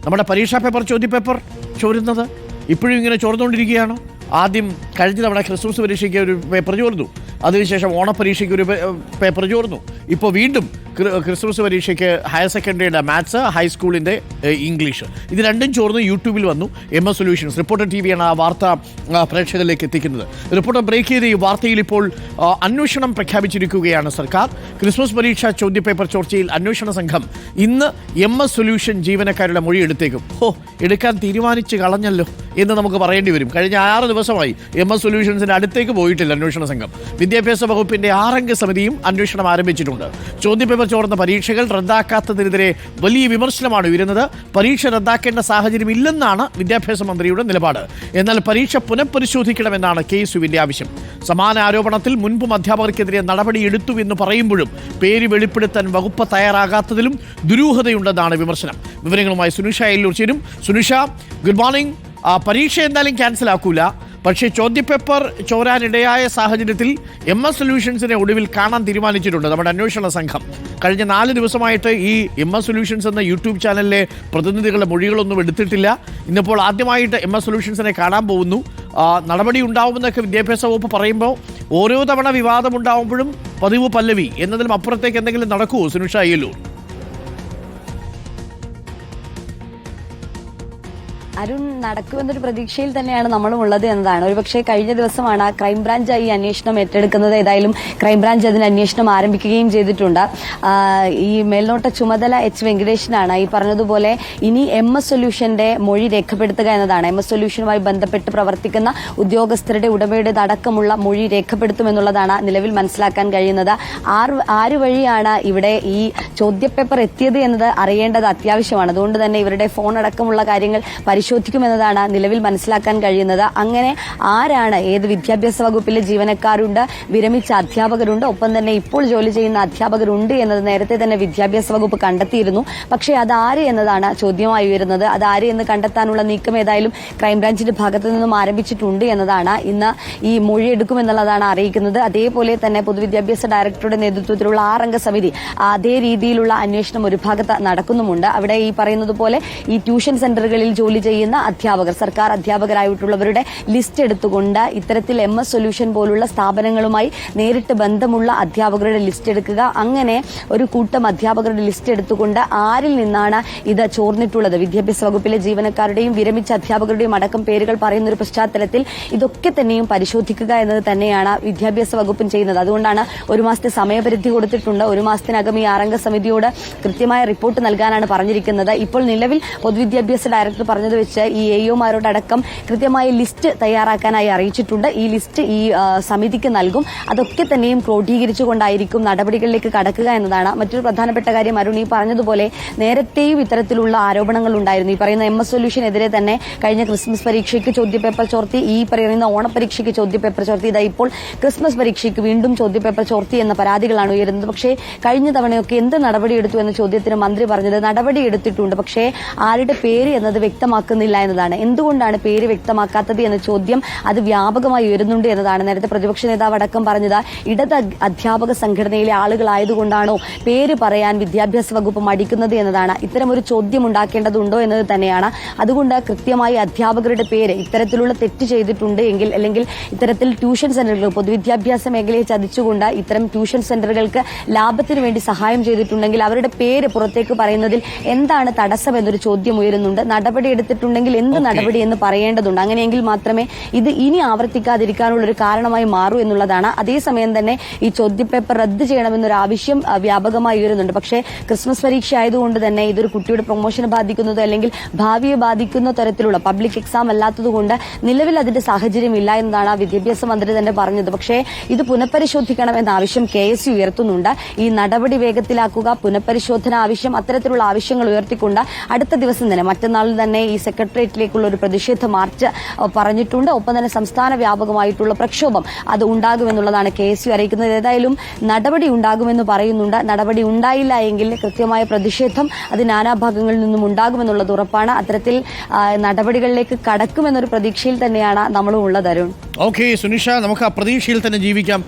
നമ്മുടെ പരീക്ഷാ പേപ്പർ ചോദ്യപേപ്പർ ചോരുന്നത് ഇപ്പോഴും ഇങ്ങനെ ചോർന്നുകൊണ്ടിരിക്കുകയാണോ? ആദ്യം കഴിഞ്ഞ തവണ ക്രിസ്മസ് പരീക്ഷയ്ക്ക് ഒരു പേപ്പർ ചോർന്നു, അതിനുശേഷം ഓണപ്പരീക്ഷയ്ക്ക് ഒരു പേപ്പർ ചോർന്നു, ഇപ്പോൾ വീണ്ടും ക്രിസ്മസ് പരീക്ഷയ്ക്ക് ഹയർ സെക്കൻഡറിയുടെ മാത്സ്, ഹൈസ്കൂളിൻ്റെ ഇംഗ്ലീഷ്, ഇത് രണ്ടും ചോർന്ന് യൂട്യൂബിൽ വന്നു. MS സൊല്യൂഷൻസ്, റിപ്പോർട്ടർ TV ആണ് ആ വാർത്ത പ്രേക്ഷകരിലേക്ക് എത്തിക്കുന്നത്. റിപ്പോർട്ടർ ബ്രേക്ക് ചെയ്ത് ഈ വാർത്തയിൽ ഇപ്പോൾ അന്വേഷണം പ്രഖ്യാപിച്ചിരിക്കുകയാണ് സർക്കാർ. ക്രിസ്മസ് പരീക്ഷ ചോദ്യപേപ്പർ ചോർച്ചയിൽ അന്വേഷണ സംഘം ഇന്ന് MS സൊല്യൂഷൻ ജീവനക്കാരുടെ മൊഴി എടുത്തേക്കും. എടുക്കാൻ തീരുമാനിച്ച് കളഞ്ഞല്ലോ എന്ന് നമുക്ക് പറയേണ്ടി വരും. കഴിഞ്ഞ 6 ദിവസമായി MS സൊല്യൂഷൻസിൻ്റെ അടുത്തേക്ക് പോയിട്ടില്ല അന്വേഷണ സംഘം. വിദ്യാഭ്യാസ വകുപ്പിൻ്റെ 6 അംഗ സമിതിയും അന്വേഷണം ആരംഭിച്ചിട്ടുണ്ട്. ചോദ്യപേപ്പർ ചോർന്ന പരീക്ഷകൾ റദ്ദാക്കാത്തതിനെതിരെ വലിയ വിമർശനമാണ് ഉയരുന്നത്. പരീക്ഷ റദ്ദാക്കേണ്ട സാഹചര്യം ഇല്ലെന്നാണ് വിദ്യാഭ്യാസ മന്ത്രിയുടെ നിലപാട്. എന്നാൽ പരീക്ഷ പുനഃപരിശോധിക്കണമെന്നാണ് KSUവിൻ്റെ ആവശ്യം. സമാന ആരോപണത്തിൽ മുൻപും അധ്യാപകർക്കെതിരെ നടപടിയെടുത്തു എന്ന് പറയുമ്പോഴും പേര് വെളിപ്പെടുത്താൻ വകുപ്പ് തയ്യാറാകാത്തതിലും ദുരൂഹതയുണ്ടെന്നാണ് വിമർശനം. വിവരങ്ങളുമായി സുനിഷ എല്ലൂർ ചേരും. Sunisha, good morning. പരീക്ഷ എന്തായാലും ക്യാൻസൽ ആക്കൂല, പക്ഷേ ചോദ്യപേപ്പർ ചോരാനിടയായ സാഹചര്യത്തിൽ MS സൊല്യൂഷൻസിനെ ഒടുവിൽ കാണാൻ തീരുമാനിച്ചിട്ടുണ്ട് നമ്മുടെ അന്വേഷണ സംഘം. കഴിഞ്ഞ 4 ദിവസമായിട്ട് ഈ MS സൊല്യൂഷൻസ് എന്ന യൂട്യൂബ് ചാനലിലെ പ്രതിനിധികളുടെ മൊഴികളൊന്നും എടുത്തിട്ടില്ല. ഇന്നിപ്പോൾ ആദ്യമായിട്ട് MS സൊല്യൂഷൻസിനെ കാണാൻ പോകുന്നു. നടപടി ഉണ്ടാവുമെന്നൊക്കെ വിദ്യാഭ്യാസ വകുപ്പ് പറയുമ്പോൾ ഓരോ തവണ വിവാദമുണ്ടാവുമ്പോഴും പതിവ് പല്ലവി എന്നതിലും അപ്പുറത്തേക്ക് എന്തെങ്കിലും നടക്കുമോ സുനിഷ അയ്യല്ലൂർ? അരുൺ, നടക്കുമെന്നൊരു പ്രതീക്ഷയിൽ തന്നെയാണ് നമ്മളും ഉള്ളത് എന്നതാണ്. ഒരുപക്ഷെ കഴിഞ്ഞ ദിവസമാണ് ക്രൈംബ്രാഞ്ച് ഈ അന്വേഷണം ഏറ്റെടുക്കുന്നത്. ഏതായാലും ക്രൈംബ്രാഞ്ച് അതിന് അന്വേഷണം ആരംഭിക്കുകയും ചെയ്തിട്ടുണ്ട്. ഈ മേൽനോട്ട ചുമതല H. വെങ്കടേശനാണ്. ഈ പറഞ്ഞതുപോലെ ഇനി MS സൊല്യൂഷന്റെ മൊഴി രേഖപ്പെടുത്തുക എന്നതാണ്. MS സൊല്യൂഷനുമായി ബന്ധപ്പെട്ട് പ്രവർത്തിക്കുന്ന ഉദ്യോഗസ്ഥരുടെ ഉടമയുടേതടക്കമുള്ള മൊഴി രേഖപ്പെടുത്തുമെന്നുള്ളതാണ് നിലവിൽ മനസ്സിലാക്കാൻ കഴിയുന്നത്. ആര് വഴിയാണ് ഇവിടെ ഈ ചോദ്യപേപ്പർ എത്തിയത് എന്നത് അറിയേണ്ടത് അത്യാവശ്യമാണ്. അതുകൊണ്ട് തന്നെ ഇവരുടെ ഫോൺ അടക്കമുള്ള കാര്യങ്ങൾ പരിശോധിക്കുമെന്നതാണ് നിലവിൽ മനസ്സിലാക്കാൻ കഴിയുന്നത്. അങ്ങനെ ആരാണ്, ഏത് വിദ്യാഭ്യാസ വകുപ്പിലെ ജീവനക്കാരുണ്ട്, വിരമിച്ച അധ്യാപകരുണ്ട്, ഒപ്പം തന്നെ ഇപ്പോൾ ജോലി ചെയ്യുന്ന അധ്യാപകരുണ്ട് എന്നത് നേരത്തെ തന്നെ വിദ്യാഭ്യാസ വകുപ്പ് കണ്ടെത്തിയിരുന്നു. പക്ഷേ അതാര് എന്നതാണ് ചോദ്യമായി ഉയരുന്നത്. അതാര് എന്ന് കണ്ടെത്താനുള്ള നീക്കം ഏതായാലും ക്രൈംബ്രാഞ്ചിന്റെ ഭാഗത്തു നിന്നും ആരംഭിച്ചിട്ടുണ്ട് എന്നതാണ് ഇന്ന് ഈ മൊഴിയെടുക്കുമെന്നുള്ളതാണ് അറിയിക്കുന്നത്. അതേപോലെ തന്നെ പൊതുവിദ്യാഭ്യാസ ഡയറക്ടറുടെ നേതൃത്വത്തിലുള്ള 6 അംഗ സമിതി അതേ രീതിയിലുള്ള അന്വേഷണം ഒരു ഭാഗത്ത് നടക്കുന്നുമുണ്ട്. അവിടെ ഈ പറയുന്നത് പോലെ ഈ ട്യൂഷൻ സെന്ററുകളിൽ ജോലി ചെയ്യുന്ന അധ്യാപകർ, സർക്കാർ അധ്യാപകരായിട്ടുള്ളവരുടെ ലിസ്റ്റ് എടുത്തുകൊണ്ട് ഇത്തരത്തിൽ MS സൊല്യൂഷൻ പോലുള്ള സ്ഥാപനങ്ങളുമായി നേരിട്ട് ബന്ധമുള്ള അധ്യാപകരുടെ ലിസ്റ്റ് എടുക്കുക, അങ്ങനെ ഒരു കൂട്ടം അധ്യാപകരുടെ ലിസ്റ്റ് എടുത്തുകൊണ്ട് ആരിൽ നിന്നാണ് ഇത് ചോർന്നിട്ടുള്ളത്, വിദ്യാഭ്യാസ വകുപ്പിലെ ജീവനക്കാരുടെയും വിരമിച്ച അധ്യാപകരുടെയും അടക്കം പേരുകൾ പറയുന്ന ഒരു പശ്ചാത്തലത്തിൽ ഇതൊക്കെ തന്നെയും പരിശോധിക്കുക എന്നത് തന്നെയാണ് വിദ്യാഭ്യാസ വകുപ്പും ചെയ്യുന്നത്. അതുകൊണ്ടാണ് 1 മാസത്തെ സമയപരിധി കൊടുത്തിട്ടുണ്ട്. 1 മാസത്തിനകം ഈ 6 അംഗ സമിതിയോട് കൃത്യമായ റിപ്പോർട്ട് നൽകാനാണ് പറഞ്ഞിരിക്കുന്നത്. ഇപ്പോൾ നിലവിൽ പൊതുവിദ്യാഭ്യാസ ഡയറക്ടർ പറഞ്ഞത് വെച്ച് ഈ AO-മാരോടക്കം കൃത്യമായ ലിസ്റ്റ് തയ്യാറാക്കാനായി അറിയിച്ചിട്ടുണ്ട്. ഈ ലിസ്റ്റ് ഈ സമിതിക്ക് നൽകും. അതൊക്കെ തന്നെയും ക്രോഡീകരിച്ചുകൊണ്ടായിരിക്കും നടപടികളിലേക്ക് കടക്കുക എന്നതാണ് മറ്റൊരു പ്രധാനപ്പെട്ട കാര്യം. അരുൺ, ഈ പറഞ്ഞതുപോലെ നേരത്തെയും ഇത്തരത്തിലുള്ള ആരോപണങ്ങൾ ഉണ്ടായിരുന്നു. ഈ പറയുന്ന MS സൊല്യൂഷനെതിരെ തന്നെ കഴിഞ്ഞ ക്രിസ്മസ് പരീക്ഷയ്ക്ക് ചോദ്യപേപ്പർ ചോർത്തി, ഈ പറയുന്ന ഓണപരീക്ഷയ്ക്ക് ചോദ്യപേപ്പർ ചോർത്തി, ഇതാ ഇപ്പോൾ ക്രിസ്മസ് പരീക്ഷയ്ക്ക് വീണ്ടും ചോദ്യപേപ്പർ ചോർത്തി എന്ന പരാതികളാണ് ഉയരുന്നത്. പക്ഷേ കഴിഞ്ഞ തവണയൊക്കെ എന്ത് നടപടിയെടുത്തു എന്ന ചോദ്യത്തിന് മന്ത്രി പറഞ്ഞത് നടപടിയെടുത്തിട്ടുണ്ട്, പക്ഷേ ആരുടെ പേര് എന്നത് വ്യക്തമാക്കുന്നില്ല എന്നതാണ്. എന്തുകൊണ്ടാണ് പേര് വ്യക്തമാക്കാത്തത് എന്ന ചോദ്യം അത് വ്യാപകമായി ഉയരുന്നുണ്ട് എന്നതാണ്. നേരത്തെ പ്രതിപക്ഷ നേതാവ് അടക്കം പറഞ്ഞത് ഇടത് അധ്യാപക സംഘടനയിലെ ആളുകളായതുകൊണ്ടാണോ പേര് പറയാൻ വിദ്യാഭ്യാസ വകുപ്പ് മടിക്കുന്നത് എന്നതാണ്. ഇത്തരമൊരു ചോദ്യം ഉണ്ടാക്കേണ്ടതുണ്ടോ എന്നത് തന്നെയാണ്. അതുകൊണ്ട് കൃത്യമായി അധ്യാപകരുടെ പേര് ഇത്തരത്തിലുള്ള തെറ്റ് ചെയ്തിട്ടുണ്ട് എങ്കിൽ, അല്ലെങ്കിൽ ഇത്തരത്തിൽ ട്യൂഷൻ സെന്ററുകൾ പൊതുവിദ്യാഭ്യാസ മേഖലയെ ചതിച്ചുകൊണ്ട് ഇത്തരം ട്യൂഷൻ സെന്ററുകൾക്ക് ലാഭത്തിന് വേണ്ടി സഹായം ചെയ്തിട്ടുണ്ടെങ്കിൽ അവരുടെ പേര് പുറത്തേക്ക് പറയുന്നതിൽ എന്താണ് തടസ്സം എന്നൊരു ചോദ്യം ഉയരുന്നുണ്ട്. നടപടി എടുത്തിട്ടുണ്ടെങ്കിൽ എന്ത് നടപടി എന്ന് പറയേണ്ടതുണ്ട്. അങ്ങനെയെങ്കിൽ മാത്രമേ ഇത് ഇനി ആവർത്തിക്കാതിരിക്കാനുള്ള ഒരു കാരണമായി മാറൂ എന്നുള്ളതാണ്. അതേസമയം തന്നെ ഈ ചോദ്യപേപ്പർ റദ്ദ് ചെയ്യണമെന്നൊരു ആവശ്യം വ്യാപകമായി ഉയരുന്നുണ്ട്. പക്ഷേ ക്രിസ്മസ് പരീക്ഷ ആയതുകൊണ്ട് തന്നെ ഇതൊരു കുട്ടിയുടെ പ്രൊമോഷനെ ബാധിക്കുന്നതോ അല്ലെങ്കിൽ ഭാവിയെ ബാധിക്കുന്ന തരത്തിലുള്ള പബ്ലിക് എക്സാം അല്ലാത്തതുകൊണ്ട് നിലവിൽ അതിന്റെ സാഹചര്യം ഇല്ല എന്നതാണ് വിദ്യാഭ്യാസ മന്ത്രി തന്നെ പറഞ്ഞത്. പക്ഷേ ഇത് പുനഃപരിശോധിക്കണം എന്ന ആവശ്യം KSU ഉയർത്തുന്നുണ്ട്. ഈ നടപടി വേഗത്തിലാക്കുക, പുനഃപരിശോധന ആവശ്യം, അത്തരത്തിലുള്ള ആവശ്യങ്ങൾ ഉയർത്തിക്കൊണ്ട് അടുത്ത ദിവസം തന്നെ മറ്റന്നാൾ തന്നെ ഈ സെക്രട്ടേറിയറ്റിലേക്കുള്ള ഒരു പ്രതിഷേധ മാർച്ച് പറഞ്ഞിട്ടുണ്ട്. ഒപ്പം തന്നെ സംസ്ഥാന വ്യാപകമായിട്ടുള്ള പ്രക്ഷോഭം അത് ഉണ്ടാകുമെന്നുള്ളതാണ് KSU അറിയിക്കുന്നത്. ഏതായാലും നടപടി ഉണ്ടാകുമെന്ന് പറയുന്നുണ്ട്. നടപടി ഉണ്ടായില്ല എങ്കിൽ കൃത്യമായ പ്രതിഷേധം അത് നാനാഭാഗങ്ങളിൽ നിന്നും ഉണ്ടാകുമെന്നുള്ളത് ഉറപ്പാണ്. അത്തരത്തിൽ നടപടികളിലേക്ക് കടക്കുമെന്നൊരു പ്രതീക്ഷയിൽ തന്നെയാണ് നമ്മളും ഉള്ളത്. അരുൺ, ഓക്കെ സുനിഷ, നമുക്ക് ആ പ്രതീക്ഷയിൽ തന്നെ ജീവിക്കാം.